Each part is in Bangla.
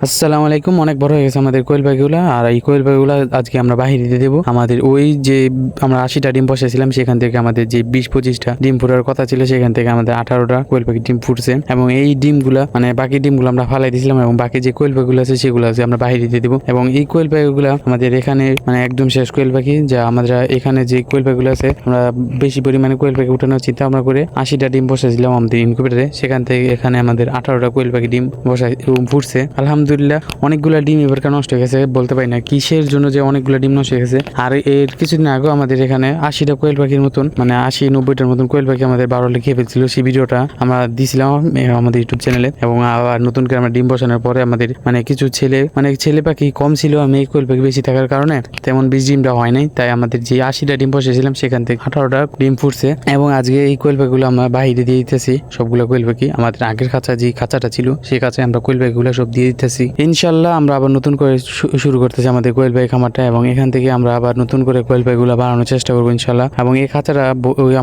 আসসালামু আলাইকুম। অনেক বড় হয়ে গেছে আমাদের কোয়েল পাখিগুলা। আর এই কোয়েল পাখিগুলা আজকে আমরা বাহিরে দিয়ে দেবো। আমাদের ওই যে আমরা ৮০টা ডিম বসাইছিলাম সেখান থেকে আমাদের যে ২০-২৫টা ডিম ফোটার কথা ছিল সেখান থেকে আমাদের ১৮টা কোয়েল পাখি ডিম ফুটছে। এবং এই ডিমগুলা মানে বাকি ডিমগুলো আমরা ফালাই দিয়েছিলাম এবং বাকি যে কোয়েল পাখিগুলো আছে সেগুলো আছে আমরা বাহিরে দিয়ে দেবো। এবং এই কোয়েল পাখিগুলা আমাদের এখানে মানে একদম শেষ কোয়েল পাখি, যা আমরা এখানে যে কোয়েল পাখিগুলো আছে আমরা বেশি পরিমাণে কোয়েল পাখি উঠানোর চিন্তা ভাবনা করে ৮০টা ডিম বসাইছিলাম আমাদের ইনকিউবেটরে। সেখান থেকে এখানে আমাদের 18টা কোয়েল পাখি ডিম বসাই ফুটছে। আলহামদুলিল্লাহ অনেকগুলা ডিম এবারকার নষ্ট হয়ে গেছে, বলতে পারি না কিসের জন্য যে অনেকগুলা ডিম নষ্ট হয়ে গেছে। আর এর কিছুদিন আগেও আমাদের এখানে ৮০টা কোয়েল পাখির মতন মানে ৮০-৯০টার মতন কোয়েল পাখি আমাদের বারোটা খেয়ে ফেলছিল। সেই ভিডিওটা আমরা দিছিলাম আমাদের ইউটিউব চ্যানেলে। এবং আবার নতুন করে আমরা ডিম বসানোর পরে আমাদের মানে কিছু ছেলে পাখি কম ছিল, আমি এই কোয়েল পাখি বেশি থাকার কারণে তেমন বেশি ডিমটা হয় নাই। তাই আমাদের যে ৮০টা ডিম বসেছিলাম সেখান থেকে 18টা ডিম ফুটছে। এবং আজকে এই কোয়েল পাখিগুলো আমরা বাহিরে দিয়ে দিতেছি সবগুলো কোয়েল পাখি। আমাদের আগের খাঁচা যে খাঁচাটা ছিল সেই খাঁচায় আমরা কোয়েল পাখিগুলো সব দিয়ে দিতেছি। ইনশাল্লাহ আমরা আবার নতুন করে শুরু করতেছি আমাদের কোয়েল পাখি খামারটা। এবং এখান থেকে আমরা আবার নতুন করে কোয়েল পাখিগুলো বাড়ানোর চেষ্টা করবো ইনশাল্লাহ। এবং এই খাঁচাটা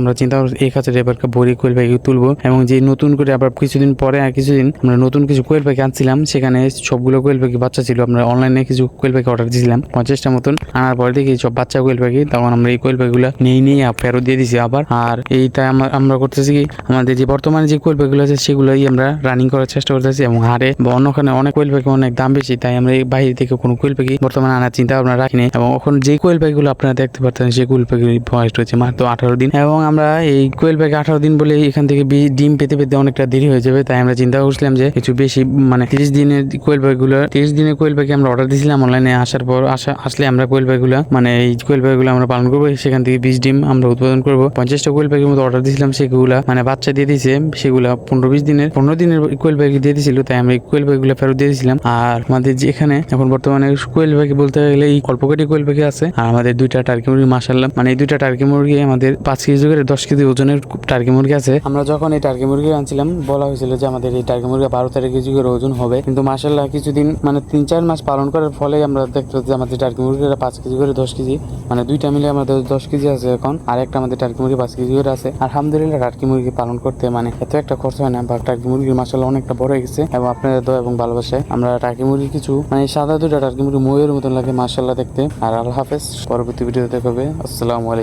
আমরা চিন্তা করছি এই খাঁচাটা এবার ভরি কোয়েল পাখি তুলবো। এবং যে নতুন করে আবার কিছুদিন পরে আর কিছুদিন আমরা নতুন কিছু কোয়েল পাখি আনছিলাম, সেখানে সবগুলো কোয়েল পাখি বাচ্চা ছিল। আমরা অনলাইনে কিছু কোয়েল পাখি অর্ডার দিয়েছিলাম 50টা মতন। আনার পরে দেখি সব বাচ্চা কোয়েল পাখি, তখন আমরা এই কোয়েল পাখিগুলো নিয়ে ফেরত দিয়ে দিছি আবার। আর এইটা আমরা করতেছি কি আমাদের যে বর্তমানে যে কোয়েল পাখিগুলো আছে সেগুলোই আমরা রানিং করার চেষ্টা করতেছি। এবং হারে বা অন্যখানে অনেক কোয়েল পাখি অনেক দাম বেশি, তাই আমরা এই বাইরে থেকে কোনো কোয়েল পাখি বর্তমানে আনার চিন্তা ভাবনা রাখিনি। এবং এখন যে কোয়েল পাখিগুলো আপনারা দেখতে পাচ্ছেন সেই কোয়েল পাখির বয়স হচ্ছে মাত্র 18 দিন। এবং আমরা এই কোয়েল পাখি 18 দিন বলে এখান থেকে ডিম পেতে অনেকটা দেরি হয়ে যাবে, তাই আমরা চিন্তা করছিলাম যে কিছু বেশি মানে 30 দিনের কোয়েল পাখিগুলো 30 দিনের কোয়েল পাখি আমরা অর্ডার দিয়েছিলাম অনলাইনে। আসার পর আসলে আমরা কোয়েল পাখিগুলো মানে এই কোয়েল পাখিগুলো আমরা পালন করবো, সেখান থেকে 20 ডিম আমরা উৎপাদন করবো। 50টা কোয়েল পাখির মতো অর্ডার দিয়েছিলাম, সেগুলা মানে বাচ্চা দিয়ে দিয়েছে, সেগুলা 15-20 দিনের কোয়েল পাখি দিয়ে দিয়েছিল, তাই আমরা এই কোয়েল পাখিগুলো ফেরত দিয়ে দিয়েছিলাম। আর আমাদের যে এখানে এখন বর্তমানে কোয়েল পাখি বলতে গেলে এই অল্প কটি কোয়েল পাখি আছে। আর আমাদের 2টা টার্কি মুরগি মাশাআল্লাহ মানে এই 2টা টার্কি মুরগি আমাদের 5 কেজি করে 10 কেজি ওজনের টার্কি মুরগি আছে। আমরা যখন এই টার্কি মুরগি আনছিলাম বলা হয়েছিল যে আমাদের এই টার্কি মুরগি 12-13 কেজি করে ওজন হবে, কিন্তু মাশাআল্লাহ কিছুদিন মানে 3-4 মাস পালন করার ফলে আমরা দেখতে পাচ্ছি আমাদের টার্কি মুরগিরা 5 কেজি করে 10 কেজি মানে 2টা মিলে আমাদের 10 কেজি আছে এখন। আর একটা আমাদের টার্কি মুরগি 5 কেজি করে আছে। আলহামদুলিল্লাহ টার্কি মুরগি পালন করতে মানে এত একটা খরচ হয় না, বা টার্কি মুরগির মাশাআল্লাহ অনেকটা বড় হয়ে গেছে। এবং আপনাদের দয়া এবং ভালোবাসায় আমরা টার্কি মুরগি কিছু মানে সাদা 2টা টার্কি মুরগি ময়ূরের মতন লাগে মাশাআল্লাহ দেখতে। আর আল্লাহ হাফেজ, পরবর্তী ভিডিওতে দেখা হবে। আসসালামু আলাইকুম।